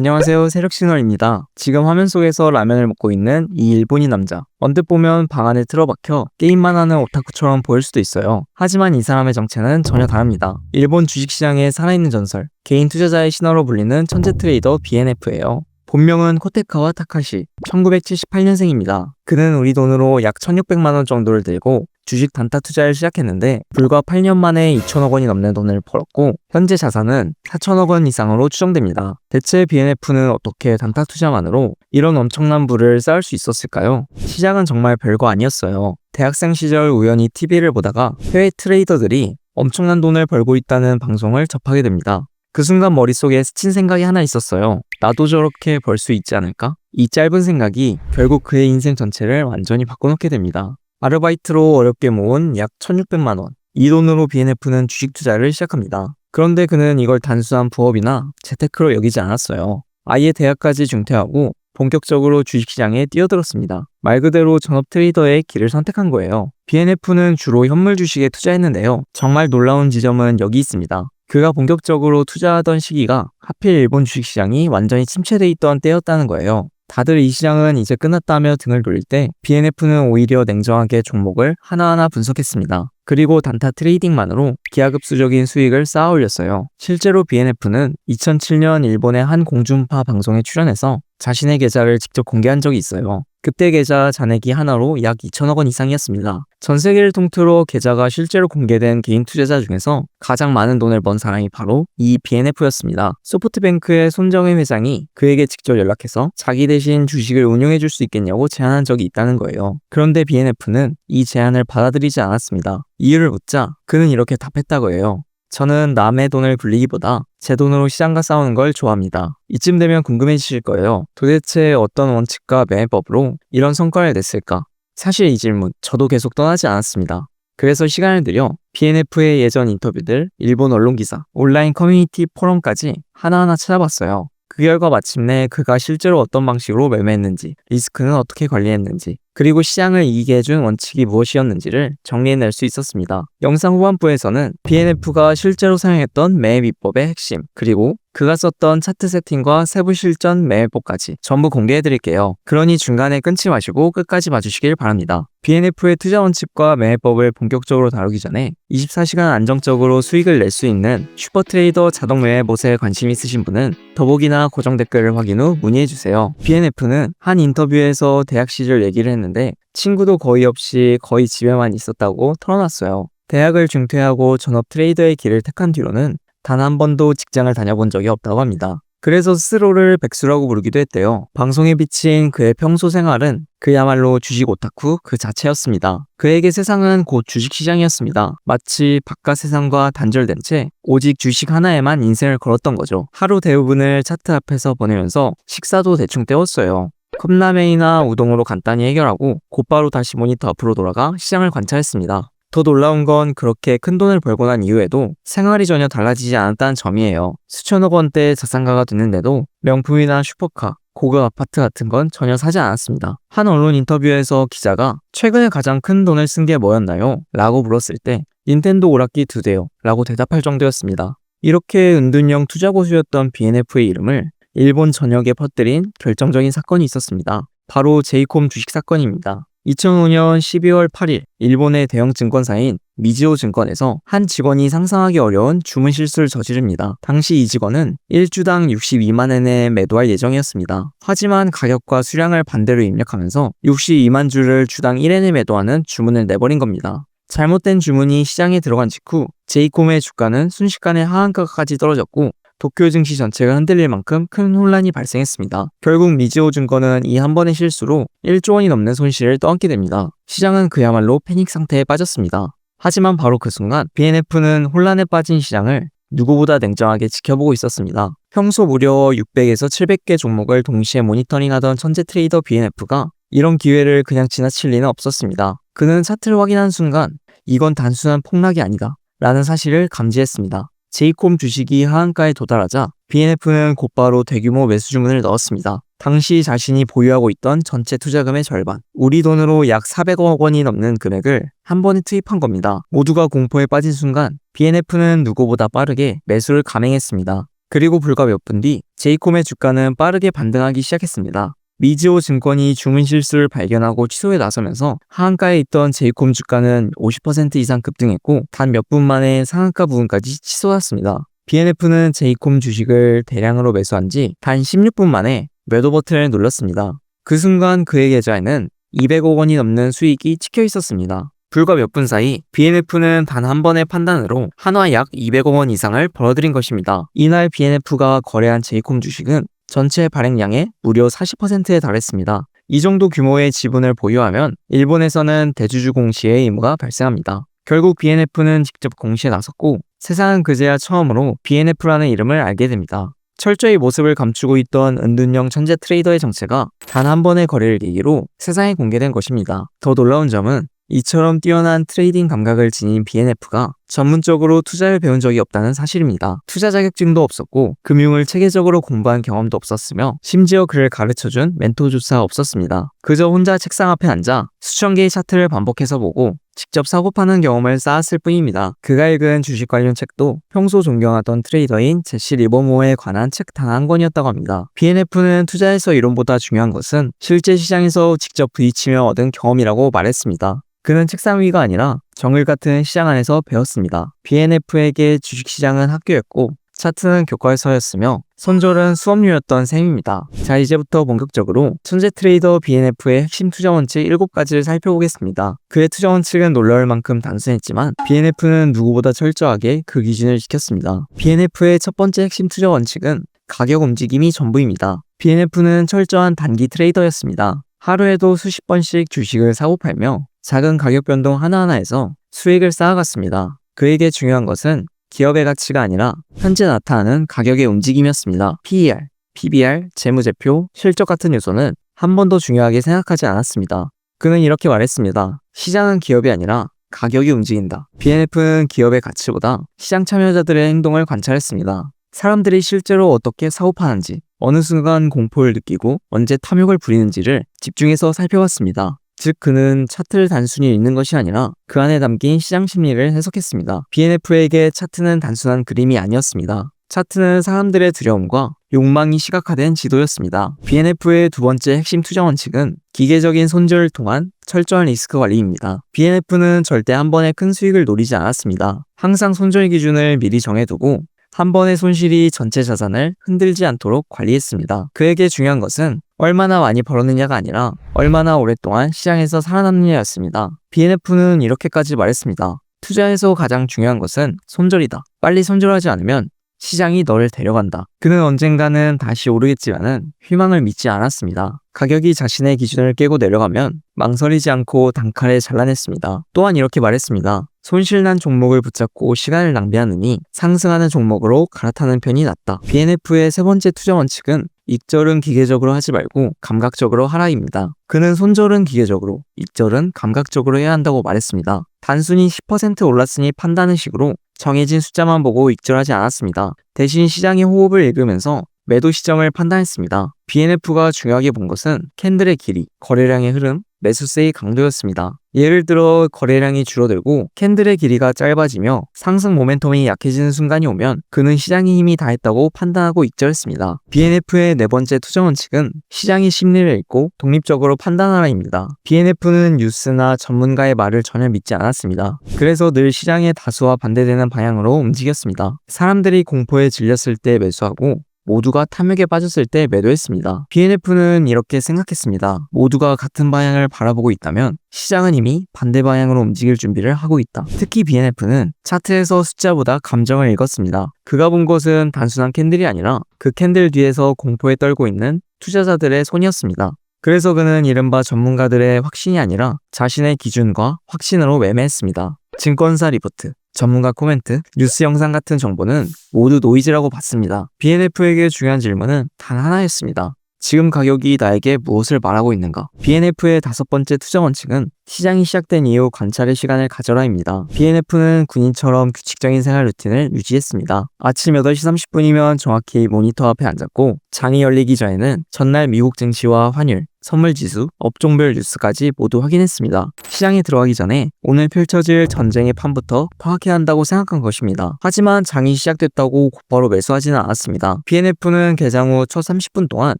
안녕하세요. 세력시널입니다. 지금 화면 속에서 라면을 먹고 있는 이 일본인 남자. 언뜻 보면 방 안에 틀어박혀 게임만 하는 오타쿠처럼 보일 수도 있어요. 하지만 이 사람의 정체는 전혀 다릅니다. 일본 주식시장의 살아있는 전설, 개인 투자자의 신화로 불리는 천재 트레이더 BNF예요. 본명은 코테카와 타카시, 1978년생입니다. 그는 우리 돈으로 약 1600만원 정도를 들고 주식 단타 투자를 시작했는데 불과 8년 만에 2천억 원이 넘는 돈을 벌었고 현재 자산은 4천억 원 이상으로 추정됩니다. 대체 BNF는 어떻게 단타 투자만으로 이런 엄청난 부를 쌓을 수 있었을까요? 시작은 정말 별거 아니었어요. 대학생 시절 우연히 TV를 보다가 해외 트레이더들이 엄청난 돈을 벌고 있다는 방송을 접하게 됩니다. 그 순간 머릿속에 스친 생각이 하나 있었어요. 나도 저렇게 벌 수 있지 않을까? 이 짧은 생각이 결국 그의 인생 전체를 완전히 바꿔놓게 됩니다. 아르바이트로 어렵게 모은 약 1600만 원. 이 돈으로 BNF는 주식 투자를 시작합니다. 그런데 그는 이걸 단순한 부업이나 재테크로 여기지 않았어요. 아예 대학까지 중퇴하고 본격적으로 주식시장에 뛰어들었습니다. 말 그대로 전업 트레이더의 길을 선택한 거예요. BNF는 주로 현물 주식에 투자했는데요. 정말 놀라운 지점은 여기 있습니다. 그가 본격적으로 투자하던 시기가 하필 일본 주식시장이 완전히 침체돼 있던 때였다는 거예요. 다들 이 시장은 이제 끝났다며 등을 돌릴 때 BNF는 오히려 냉정하게 종목을 하나하나 분석했습니다. 그리고 단타 트레이딩만으로 기하급수적인 수익을 쌓아 올렸어요. 실제로 BNF는 2007년 일본의 한 공중파 방송에 출연해서 자신의 계좌를 직접 공개한 적이 있어요. 그때 계좌 잔액이 하나로 약 2천억 원 이상이었습니다. 전 세계를 통틀어 계좌가 실제로 공개된 개인 투자자 중에서 가장 많은 돈을 번 사람이 바로 이 BNF였습니다. 소프트뱅크의 손정혜 회장이 그에게 직접 연락해서 자기 대신 주식을 운용해 줄 수 있겠냐고 제안한 적이 있다는 거예요. 그런데 BNF는 이 제안을 받아들이지 않았습니다. 이유를 묻자 그는 이렇게 답했다고 해요. 저는 남의 돈을 굴리기보다 제 돈으로 시장과 싸우는 걸 좋아합니다. 이쯤 되면 궁금해지실 거예요. 도대체 어떤 원칙과 매매법으로 이런 성과를 냈을까? 사실 이 질문 저도 계속 떠나지 않았습니다. 그래서 시간을 들여 BNF의 예전 인터뷰들, 일본 언론 기사, 온라인 커뮤니티 포럼까지 하나하나 찾아봤어요. 그 결과 마침내 그가 실제로 어떤 방식으로 매매했는지, 리스크는 어떻게 관리했는지, 그리고 시장을 이기게 해준 원칙이 무엇이었는지를 정리해낼 수 있었습니다. 영상 후반부에서는 BNF가 실제로 사용했던 매매 비법의 핵심, 그리고 그가 썼던 차트 세팅과 세부 실전 매매법까지 전부 공개해드릴게요. 그러니 중간에 끊지 마시고 끝까지 봐주시길 바랍니다. BNF의 투자 원칙과 매매법을 본격적으로 다루기 전에 24시간 안정적으로 수익을 낼 수 있는 슈퍼트레이더 자동 매매봇에 관심 있으신 분은 더보기나 고정 댓글을 확인 후 문의해주세요. BNF는 한 인터뷰에서 대학 시절 얘기를 했는데 친구도 거의 없이 거의 집에만 있었다고 털어놨어요. 대학을 중퇴하고 전업 트레이더의 길을 택한 뒤로는 단 한 번도 직장을 다녀본 적이 없다고 합니다. 그래서 스스로를 백수라고 부르기도 했대요. 방송에 비친 그의 평소 생활은 그야말로 주식 오타쿠 그 자체였습니다. 그에게 세상은 곧 주식시장이었습니다. 마치 바깥 세상과 단절된 채 오직 주식 하나에만 인생을 걸었던 거죠. 하루 대부분을 차트 앞에서 보내면서 식사도 대충 때웠어요. 컵라면이나 우동으로 간단히 해결하고 곧바로 다시 모니터 앞으로 돌아가 시장을 관찰했습니다. 더 놀라운 건 그렇게 큰 돈을 벌고 난 이후에도 생활이 전혀 달라지지 않았다는 점이에요. 수천억 원대 자산가가 됐는데도 명품이나 슈퍼카, 고급 아파트 같은 건 전혀 사지 않았습니다. 한 언론 인터뷰에서 기자가 최근에 가장 큰 돈을 쓴 게 뭐였나요? 라고 물었을 때 닌텐도 오락기 2대요 라고 대답할 정도였습니다. 이렇게 은둔형 투자 고수였던 BNF의 이름을 일본 전역에 퍼뜨린 결정적인 사건이 있었습니다. 바로 제이콤 주식 사건입니다. 2005년 12월 8일 일본의 대형 증권사인 미즈호 증권에서 한 직원이 상상하기 어려운 주문 실수를 저지릅니다. 당시 이 직원은 1주당 62만 엔에 매도할 예정이었습니다. 하지만 가격과 수량을 반대로 입력하면서 62만 주를 주당 1엔에 매도하는 주문을 내버린 겁니다. 잘못된 주문이 시장에 들어간 직후 제이콤의 주가는 순식간에 하한가까지 떨어졌고 도쿄 증시 전체가 흔들릴 만큼 큰 혼란이 발생했습니다. 결국 미즈호 증권은 이 한 번의 실수로 1조 원이 넘는 손실을 떠안게 됩니다. 시장은 그야말로 패닉 상태에 빠졌습니다. 하지만 바로 그 순간 BNF는 혼란에 빠진 시장을 누구보다 냉정하게 지켜보고 있었습니다. 평소 무려 600에서 700개 종목을 동시에 모니터링하던 천재 트레이더 BNF가 이런 기회를 그냥 지나칠 리는 없었습니다. 그는 차트를 확인한 순간 이건 단순한 폭락이 아니다 라는 사실을 감지했습니다. 제이콤 주식이 하한가에 도달하자 BNF는 곧바로 대규모 매수 주문을 넣었습니다. 당시 자신이 보유하고 있던 전체 투자금의 절반, 우리 돈으로 약 400억 원이 넘는 금액을 한 번에 투입한 겁니다. 모두가 공포에 빠진 순간 BNF는 누구보다 빠르게 매수를 감행했습니다. 그리고 불과 몇 분 뒤 제이콤의 주가는 빠르게 반등하기 시작했습니다. 미즈호 증권이 주문 실수를 발견하고 취소에 나서면서 하한가에 있던 제이콤 주가는 50% 이상 급등했고 단 몇 분 만에 상한가 부분까지 치솟았습니다. BNF는 제이콤 주식을 대량으로 매수한 지 단 16분 만에 매도 버튼을 눌렀습니다. 그 순간 그의 계좌에는 200억 원이 넘는 수익이 찍혀 있었습니다. 불과 몇 분 사이 BNF는 단 한 번의 판단으로 한화 약 200억 원 이상을 벌어들인 것입니다. 이날 BNF가 거래한 제이콤 주식은 전체 발행량의 무려 40%에 달했습니다. 이 정도 규모의 지분을 보유하면 일본에서는 대주주 공시의 의무가 발생합니다. 결국 BNF는 직접 공시에 나섰고 세상은 그제야 처음으로 BNF라는 이름을 알게 됩니다. 철저히 모습을 감추고 있던 은둔형 천재 트레이더의 정체가 단 한 번의 거래를 계기로 세상에 공개된 것입니다. 더 놀라운 점은 이처럼 뛰어난 트레이딩 감각을 지닌 BNF가 전문적으로 투자를 배운 적이 없다는 사실입니다. 투자 자격증도 없었고 금융을 체계적으로 공부한 경험도 없었으며 심지어 그를 가르쳐준 멘토조차 없었습니다. 그저 혼자 책상 앞에 앉아 수천 개의 차트를 반복해서 보고 직접 사고 파는 경험을 쌓았을 뿐입니다. 그가 읽은 주식 관련 책도 평소 존경하던 트레이더인 제시 리버모어에 관한 책 단 한 권이었다고 합니다. BNF는 투자에서 이론보다 중요한 것은 실제 시장에서 직접 부딪히며 얻은 경험이라고 말했습니다. 그는 책상 위가 아니라 정글 같은 시장 안에서 배웠습니다. BNF에게 주식시장은 학교였고 차트는 교과서였으며 손절은 수업료였던 셈입니다. 자, 이제부터 본격적으로 천재 트레이더 BNF의 핵심 투자 원칙 7가지를 살펴보겠습니다. 그의 투자 원칙은 놀라울 만큼 단순했지만 BNF는 누구보다 철저하게 그 기준을 지켰습니다. BNF의 첫 번째 핵심 투자 원칙은 가격 움직임이 전부입니다. BNF는 철저한 단기 트레이더였습니다. 하루에도 수십 번씩 주식을 사고 팔며 작은 가격 변동 하나하나에서 수익을 쌓아갔습니다. 그에게 중요한 것은 기업의 가치가 아니라 현재 나타나는 가격의 움직임이었습니다. PER, PBR, 재무제표, 실적 같은 요소는 한 번도 중요하게 생각하지 않았습니다. 그는 이렇게 말했습니다. 시장은 기업이 아니라 가격이 움직인다. BNF는 기업의 가치보다 시장 참여자들의 행동을 관찰했습니다. 사람들이 실제로 어떻게 사고 파는지, 어느 순간 공포를 느끼고 언제 탐욕을 부리는지를 집중해서 살펴봤습니다. 즉 그는 차트를 단순히 읽는 것이 아니라 그 안에 담긴 시장 심리를 해석했습니다. BNF에게 차트는 단순한 그림이 아니었습니다. 차트는 사람들의 두려움과 욕망이 시각화된 지도였습니다. BNF의 두 번째 핵심 투자 원칙은 기계적인 손절을 통한 철저한 리스크 관리입니다. BNF는 절대 한 번에 큰 수익을 노리지 않았습니다. 항상 손절 기준을 미리 정해두고 한 번의 손실이 전체 자산을 흔들지 않도록 관리했습니다. 그에게 중요한 것은 얼마나 많이 벌었느냐가 아니라 얼마나 오랫동안 시장에서 살아남느냐였습니다. BNF는 이렇게까지 말했습니다. 투자에서 가장 중요한 것은 손절이다. 빨리 손절하지 않으면 시장이 너를 데려간다. 그는 언젠가는 다시 오르겠지만은 희망을 믿지 않았습니다. 가격이 자신의 기준을 깨고 내려가면 망설이지 않고 단칼에 잘라냈습니다. 또한 이렇게 말했습니다. 손실난 종목을 붙잡고 시간을 낭비하느니 상승하는 종목으로 갈아타는 편이 낫다. BNF의 세 번째 투자 원칙은 익절은 기계적으로 하지 말고 감각적으로 하라입니다. 그는 손절은 기계적으로, 익절은 감각적으로 해야 한다고 말했습니다. 단순히 10% 올랐으니 판다는 식으로 정해진 숫자만 보고 익절하지 않았습니다. 대신 시장의 호흡을 읽으면서 매도 시점을 판단했습니다. BNF가 중요하게 본 것은 캔들의 길이, 거래량의 흐름, 매수세의 강도였습니다. 예를 들어 거래량이 줄어들고 캔들의 길이가 짧아지며 상승 모멘텀이 약해지는 순간이 오면 그는 시장의 힘이 다했다고 판단하고 익절했습니다. BNF의 네 번째 투자 원칙은 시장의 심리를 읽고 독립적으로 판단하라입니다. BNF는 뉴스나 전문가의 말을 전혀 믿지 않았습니다. 그래서 늘 시장의 다수와 반대되는 방향으로 움직였습니다. 사람들이 공포에 질렸을 때 매수하고 모두가 탐욕에 빠졌을 때 매도했습니다. BNF는 이렇게 생각했습니다. 모두가 같은 방향을 바라보고 있다면 시장은 이미 반대 방향으로 움직일 준비를 하고 있다. 특히 BNF는 차트에서 숫자보다 감정을 읽었습니다. 그가 본 것은 단순한 캔들이 아니라 그 캔들 뒤에서 공포에 떨고 있는 투자자들의 손이었습니다. 그래서 그는 이른바 전문가들의 확신이 아니라 자신의 기준과 확신으로 매매했습니다. 증권사 리포트, 전문가 코멘트, 뉴스 영상 같은 정보는 모두 노이즈라고 봤습니다. BNF에게 중요한 질문은 단 하나였습니다. 지금 가격이 나에게 무엇을 말하고 있는가? BNF의 다섯 번째 투자 원칙은 시장이 시작된 이후 관찰의 시간을 가져라입니다. BNF는 군인처럼 규칙적인 생활 루틴을 유지했습니다. 아침 8시 30분이면 정확히 모니터 앞에 앉았고 장이 열리기 전에는 전날 미국 증시와 환율, 선물지수, 업종별 뉴스까지 모두 확인했습니다. 시장에 들어가기 전에 오늘 펼쳐질 전쟁의 판부터 파악해야 한다고 생각한 것입니다. 하지만 장이 시작됐다고 곧바로 매수하지는 않았습니다. BNF는 개장 후 첫 30분 동안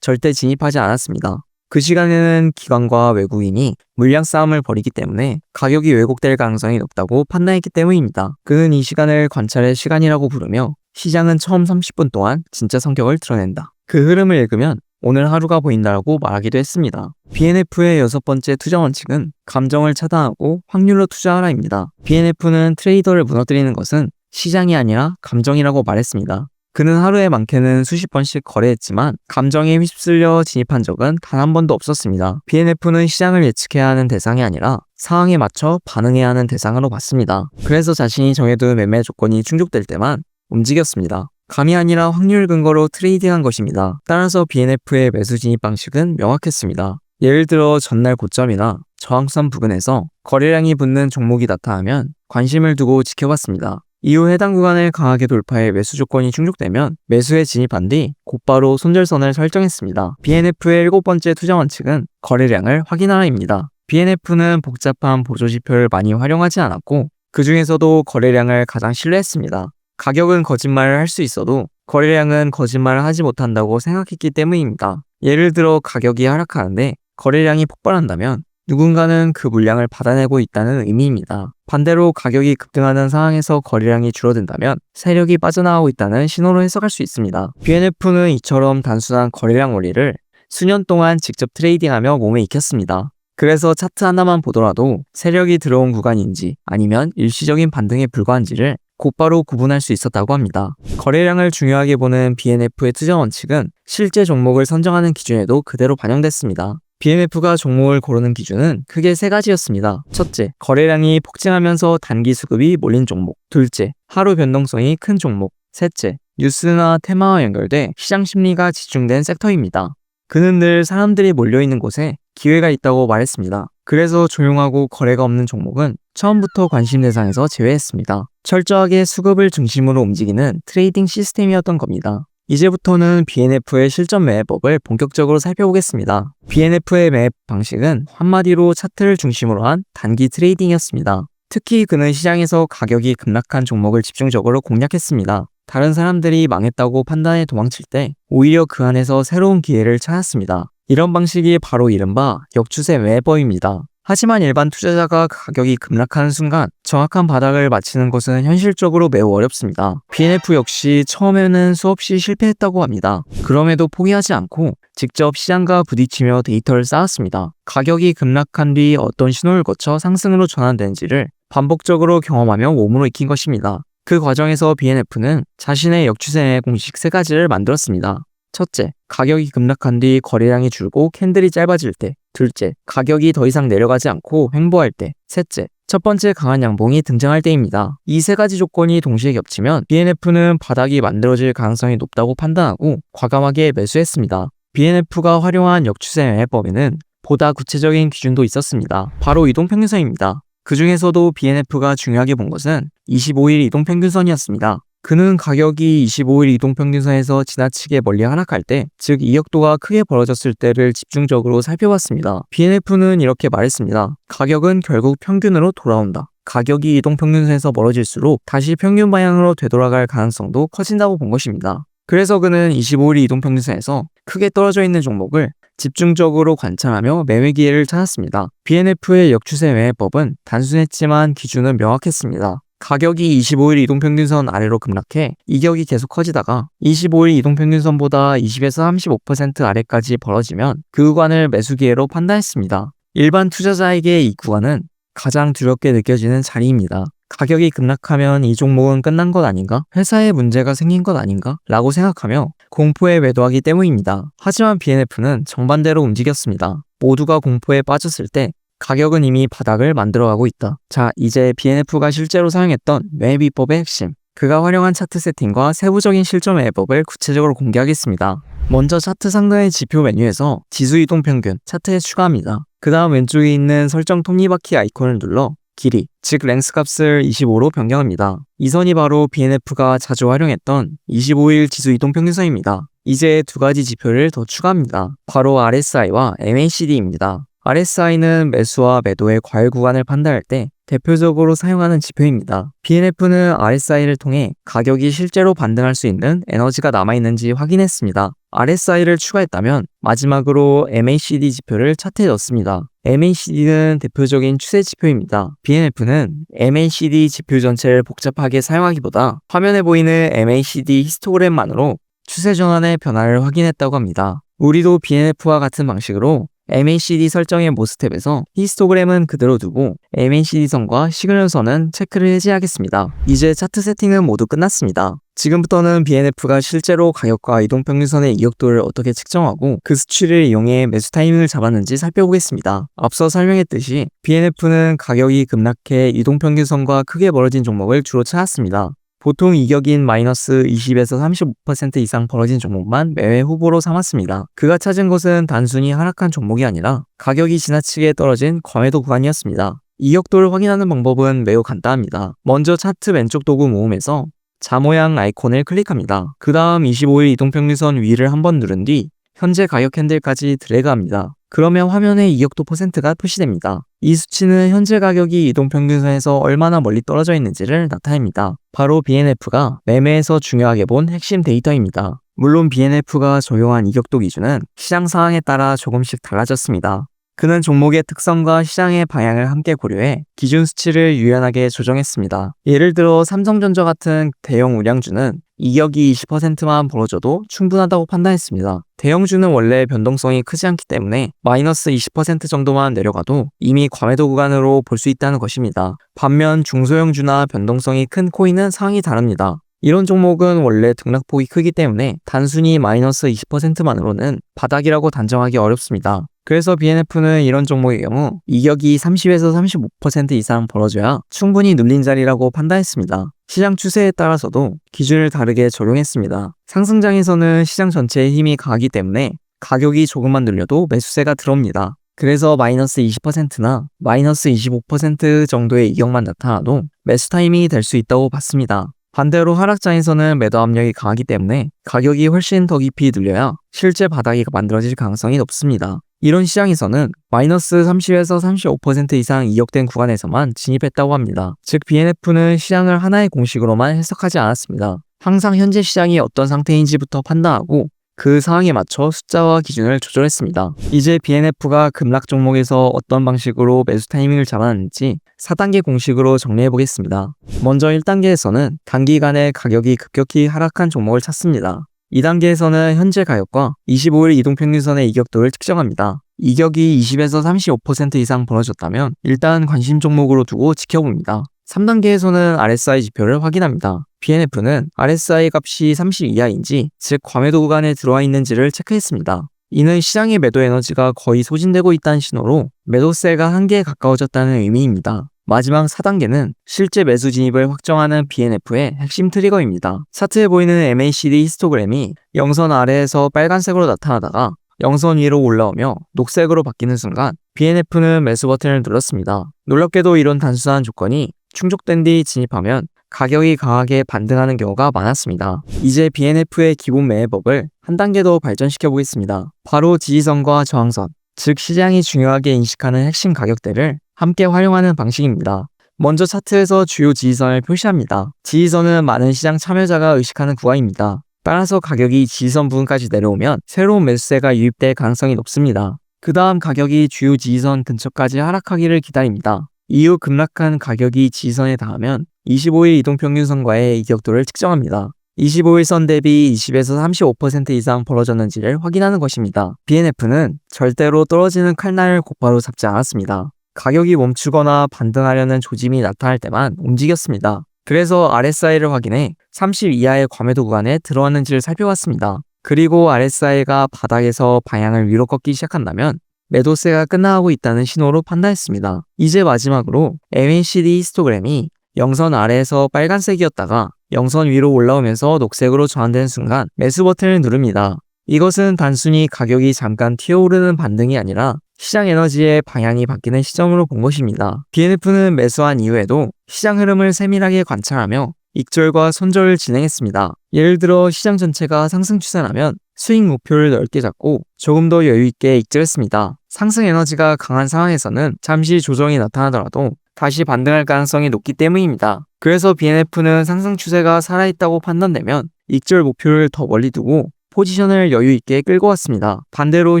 절대 진입하지 않았습니다. 그 시간에는 기관과 외국인이 물량 싸움을 벌이기 때문에 가격이 왜곡될 가능성이 높다고 판단했기 때문입니다. 그는 이 시간을 관찰의 시간이라고 부르며 시장은 처음 30분 동안 진짜 성격을 드러낸다. 그 흐름을 읽으면 오늘 하루가 보인다라고 말하기도 했습니다. BNF의 6번째 투자 원칙은 감정을 차단하고 확률로 투자하라입니다. BNF는 트레이더를 무너뜨리는 것은 시장이 아니라 감정이라고 말했습니다. 그는 하루에 많게는 수십 번씩 거래했지만 감정에 휩쓸려 진입한 적은 단 한 번도 없었습니다. BNF는 시장을 예측해야 하는 대상이 아니라 상황에 맞춰 반응해야 하는 대상으로 봤습니다. 그래서 자신이 정해둔 매매 조건이 충족될 때만 움직였습니다. 감이 아니라 확률 근거로 트레이딩한 것입니다. 따라서 BNF의 매수 진입 방식은 명확했습니다. 예를 들어 전날 고점이나 저항선 부근에서 거래량이 붙는 종목이 나타나면 관심을 두고 지켜봤습니다. 이후 해당 구간을 강하게 돌파해 매수 조건이 충족되면 매수에 진입한 뒤 곧바로 손절선을 설정했습니다. BNF의 7번째 투자 원칙은 거래량을 확인하라입니다. BNF는 복잡한 보조지표를 많이 활용하지 않았고 그 중에서도 거래량을 가장 신뢰했습니다. 가격은 거짓말을 할 수 있어도 거래량은 거짓말을 하지 못한다고 생각했기 때문입니다. 예를 들어 가격이 하락하는데 거래량이 폭발한다면 누군가는 그 물량을 받아내고 있다는 의미입니다. 반대로 가격이 급등하는 상황에서 거래량이 줄어든다면 세력이 빠져나가고 있다는 신호로 해석할 수 있습니다. BNF는 이처럼 단순한 거래량 원리를 수년 동안 직접 트레이딩하며 몸에 익혔습니다. 그래서 차트 하나만 보더라도 세력이 들어온 구간인지 아니면 일시적인 반등에 불과한지를 곧바로 구분할 수 있었다고 합니다. 거래량을 중요하게 보는 BNF의 투자 원칙은 실제 종목을 선정하는 기준에도 그대로 반영됐습니다. BNF가 종목을 고르는 기준은 크게 3가지였습니다. 첫째, 거래량이 폭증하면서 단기 수급이 몰린 종목. 둘째, 하루 변동성이 큰 종목. 셋째, 뉴스나 테마와 연결돼 시장 심리가 집중된 섹터입니다. 그는 늘 사람들이 몰려있는 곳에 기회가 있다고 말했습니다. 그래서 조용하고 거래가 없는 종목은 처음부터 관심 대상에서 제외했습니다. 철저하게 수급을 중심으로 움직이는 트레이딩 시스템이었던 겁니다. 이제부터는 BNF의 실전 매매법을 본격적으로 살펴보겠습니다. BNF의 매매 방식은 한마디로 차트를 중심으로 한 단기 트레이딩이었습니다. 특히 그는 시장에서 가격이 급락한 종목을 집중적으로 공략했습니다. 다른 사람들이 망했다고 판단해 도망칠 때 오히려 그 안에서 새로운 기회를 찾았습니다. 이런 방식이 바로 이른바 역추세 매매법입니다. 하지만 일반 투자자가 가격이 급락하는 순간 정확한 바닥을 맞히는 것은 현실적으로 매우 어렵습니다. BNF 역시 처음에는 수없이 실패했다고 합니다. 그럼에도 포기하지 않고 직접 시장과 부딪히며 데이터를 쌓았습니다. 가격이 급락한 뒤 어떤 신호를 거쳐 상승으로 전환되는지를 반복적으로 경험하며 몸으로 익힌 것입니다. 그 과정에서 BNF는 자신의 역추세 공식 3가지를 만들었습니다. 첫째, 가격이 급락한 뒤 거래량이 줄고 캔들이 짧아질 때. 둘째, 가격이 더 이상 내려가지 않고 횡보할 때. 셋째, 첫 번째 강한 양봉이 등장할 때입니다. 이 3가지 조건이 동시에 겹치면 BNF는 바닥이 만들어질 가능성이 높다고 판단하고 과감하게 매수했습니다. BNF가 활용한 역추세 매매법에는 보다 구체적인 기준도 있었습니다. 바로 이동평균선입니다. 그 중에서도 BNF가 중요하게 본 것은 25일 이동평균선이었습니다. 그는 가격이 25일 이동평균선에서 지나치게 멀리 하락할 때, 즉 이격도가 크게 벌어졌을 때를 집중적으로 살펴봤습니다. BNF는 이렇게 말했습니다. 가격은 결국 평균으로 돌아온다. 가격이 이동평균선에서 멀어질수록 다시 평균 방향으로 되돌아갈 가능성도 커진다고 본 것입니다. 그래서 그는 25일 이동평균선에서 크게 떨어져 있는 종목을 집중적으로 관찰하며 매매 기회를 찾았습니다. BNF의 역추세 매매법은 단순했지만 기준은 명확했습니다. 가격이 25일 이동평균선 아래로 급락해 이격이 계속 커지다가 25일 이동평균선보다 20에서 35% 아래까지 벌어지면 그 구간을 매수 기회로 판단했습니다. 일반 투자자에게 이 구간은 가장 두렵게 느껴지는 자리입니다. 가격이 급락하면 이 종목은 끝난 것 아닌가? 회사에 문제가 생긴 것 아닌가? 라고 생각하며 공포에 매도하기 때문입니다. 하지만 BNF는 정반대로 움직였습니다. 모두가 공포에 빠졌을 때 가격은 이미 바닥을 만들어가고 있다. 자, 이제 BNF가 실제로 사용했던 매매 비법의 핵심, 그가 활용한 차트 세팅과 세부적인 실전 매매법을 구체적으로 공개하겠습니다. 먼저 차트 상단의 지표 메뉴에서 지수 이동 평균 차트에 추가합니다. 그 다음 왼쪽에 있는 설정 톱니바퀴 아이콘을 눌러 길이, 즉 랭스 값을 25로 변경합니다. 이 선이 바로 BNF가 자주 활용했던 25일 지수 이동평균선입니다. 이제 두 가지 지표를 더 추가합니다. 바로 RSI와 MACD입니다. RSI는 매수와 매도의 과열 구간을 판단할 때 대표적으로 사용하는 지표입니다. BNF는 RSI를 통해 가격이 실제로 반등할 수 있는 에너지가 남아있는지 확인했습니다. RSI를 추가했다면 마지막으로 MACD 지표를 차트에 넣습니다. MACD는 대표적인 추세 지표입니다. BNF는 MACD 지표 전체를 복잡하게 사용하기보다 화면에 보이는 MACD 히스토그램만으로 추세 전환의 변화를 확인했다고 합니다. 우리도 BNF와 같은 방식으로 MACD 설정의 모스탭에서 히스토그램은 그대로 두고 MACD 선과 시그널 선은 체크를 해제하겠습니다. 이제 차트 세팅은 모두 끝났습니다. 지금부터는 BNF가 실제로 가격과 이동평균선의 이격도를 어떻게 측정하고 그 수치를 이용해 매수 타이밍을 잡았는지 살펴보겠습니다. 앞서 설명했듯이 BNF는 가격이 급락해 이동평균선과 크게 멀어진 종목을 주로 찾았습니다. 보통 이격인 마이너스 20에서 35% 이상 벌어진 종목만 매매 후보로 삼았습니다. 그가 찾은 것은 단순히 하락한 종목이 아니라 가격이 지나치게 떨어진 과매도 구간이었습니다. 이격도를 확인하는 방법은 매우 간단합니다. 먼저 차트 왼쪽 도구 모음에서 자 모양 아이콘을 클릭합니다. 그 다음 25일 이동평균선 위를 한번 누른 뒤 현재 가격 캔들까지 드래그합니다. 그러면 화면에 이격도 %가 표시됩니다. 이 수치는 현재 가격이 이동평균선에서 얼마나 멀리 떨어져 있는지를 나타냅니다. 바로 BNF가 매매에서 중요하게 본 핵심 데이터입니다. 물론 BNF가 적용한 이격도 기준은 시장 상황에 따라 조금씩 달라졌습니다. 그는 종목의 특성과 시장의 방향을 함께 고려해 기준 수치를 유연하게 조정했습니다. 예를 들어 삼성전자 같은 대형 우량주는 이격이 20%만 벌어져도 충분하다고 판단했습니다. 대형주는 원래 변동성이 크지 않기 때문에 마이너스 20% 정도만 내려가도 이미 과매도 구간으로 볼 수 있다는 것입니다. 반면 중소형주나 변동성이 큰 코인은 상황이 다릅니다. 이런 종목은 원래 등락폭이 크기 때문에 단순히 마이너스 20%만으로는 바닥이라고 단정하기 어렵습니다. 그래서 BNF는 이런 종목의 경우 이격이 30에서 35% 이상 벌어져야 충분히 눌린 자리라고 판단했습니다. 시장 추세에 따라서도 기준을 다르게 적용했습니다. 상승장에서는 시장 전체에 힘이 강하기 때문에 가격이 조금만 눌려도 매수세가 들어옵니다. 그래서 마이너스 20%나 마이너스 25% 정도의 이격만 나타나도 매수 타이밍이 될 수 있다고 봤습니다. 반대로 하락장에서는 매도 압력이 강하기 때문에 가격이 훨씬 더 깊이 눌려야 실제 바닥이 만들어질 가능성이 높습니다. 이런 시장에서는 마이너스 30에서 35% 이상 이격된 구간에서만 진입했다고 합니다. 즉 BNF는 시장을 하나의 공식으로만 해석하지 않았습니다. 항상 현재 시장이 어떤 상태인지부터 판단하고 그 상황에 맞춰 숫자와 기준을 조절했습니다. 이제 BNF가 급락 종목에서 어떤 방식으로 매수 타이밍을 잡았는지 4단계 공식으로 정리해 보겠습니다. 먼저 1단계에서는 단기간에 가격이 급격히 하락한 종목을 찾습니다. 2단계에서는 현재 가격과 25일 이동평균선의 이격도를 측정합니다. 이격이 20에서 35% 이상 벌어졌다면 일단 관심 종목으로 두고 지켜봅니다. 3단계에서는 RSI 지표를 확인합니다. BNF는 RSI 값이 30 이하인지, 즉 과매도 구간에 들어와 있는지를 체크했습니다. 이는 시장의 매도 에너지가 거의 소진되고 있다는 신호로 매도세가 한계에 가까워졌다는 의미입니다. 마지막 4단계는 실제 매수 진입을 확정하는 BNF의 핵심 트리거입니다. 차트에 보이는 MACD 히스토그램이 영선 아래에서 빨간색으로 나타나다가 영선 위로 올라오며 녹색으로 바뀌는 순간 BNF는 매수 버튼을 눌렀습니다. 놀랍게도 이런 단순한 조건이 충족된 뒤 진입하면 가격이 강하게 반등하는 경우가 많았습니다. 이제 BNF의 기본 매매법을 한 단계 더 발전시켜 보겠습니다. 바로 지지선과 저항선, 즉 시장이 중요하게 인식하는 핵심 가격대를 함께 활용하는 방식입니다. 먼저 차트에서 주요 지지선을 표시합니다. 지지선은 많은 시장 참여자가 의식하는 구간입니다. 따라서 가격이 지지선 부근까지 내려오면 새로운 매수세가 유입될 가능성이 높습니다. 그 다음 가격이 주요 지지선 근처까지 하락하기를 기다립니다. 이후 급락한 가격이 지지선에 닿으면 25일 이동평균선과의 이격도를 측정합니다. 25일 선 대비 20에서 35% 이상 벌어졌는지를 확인하는 것입니다. BNF는 절대로 떨어지는 칼날을 곧바로 잡지 않았습니다. 가격이 멈추거나 반등하려는 조짐이 나타날 때만 움직였습니다. 그래서 RSI를 확인해 30 이하의 과매도 구간에 들어왔는지를 살펴봤습니다. 그리고 RSI가 바닥에서 방향을 위로 꺾기 시작한다면 매도세가 끝나가고 있다는 신호로 판단했습니다. 이제 마지막으로 MACD 히스토그램이 영선 아래에서 빨간색이었다가 영선 위로 올라오면서 녹색으로 전환되는 순간 매수 버튼을 누릅니다. 이것은 단순히 가격이 잠깐 튀어오르는 반등이 아니라 시장 에너지의 방향이 바뀌는 시점으로 본 것입니다. BNF는 매수한 이후에도 시장 흐름을 세밀하게 관찰하며 익절과 손절을 진행했습니다. 예를 들어 시장 전체가 상승 추세라면 수익 목표를 넓게 잡고 조금 더 여유 있게 익절했습니다. 상승 에너지가 강한 상황에서는 잠시 조정이 나타나더라도 다시 반등할 가능성이 높기 때문입니다. 그래서 BNF는 상승 추세가 살아있다고 판단되면 익절 목표를 더 멀리 두고 포지션을 여유 있게 끌고 왔습니다. 반대로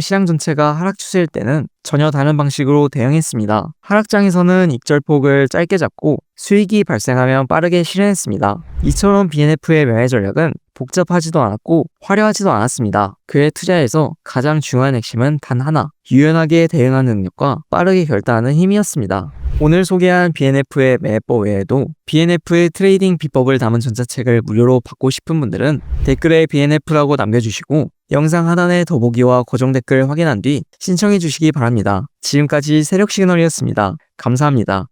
시장 전체가 하락 추세일 때는 전혀 다른 방식으로 대응했습니다. 하락장에서는 익절폭을 짧게 잡고 수익이 발생하면 빠르게 실현했습니다. 이처럼 BNF의 매매 전략은 복잡하지도 않았고 화려하지도 않았습니다. 그의 투자에서 가장 중요한 핵심은 단 하나, 유연하게 대응하는 능력과 빠르게 결단하는 힘이었습니다. 오늘 소개한 BNF의 매매법 외에도 BNF의 트레이딩 비법을 담은 전자책을 무료로 받고 싶은 분들은 댓글에 BNF라고 남겨주시고 영상 하단의 더보기와 고정 댓글 확인한 뒤 신청해 주시기 바랍니다. 지금까지 세력시그널이었습니다. 감사합니다.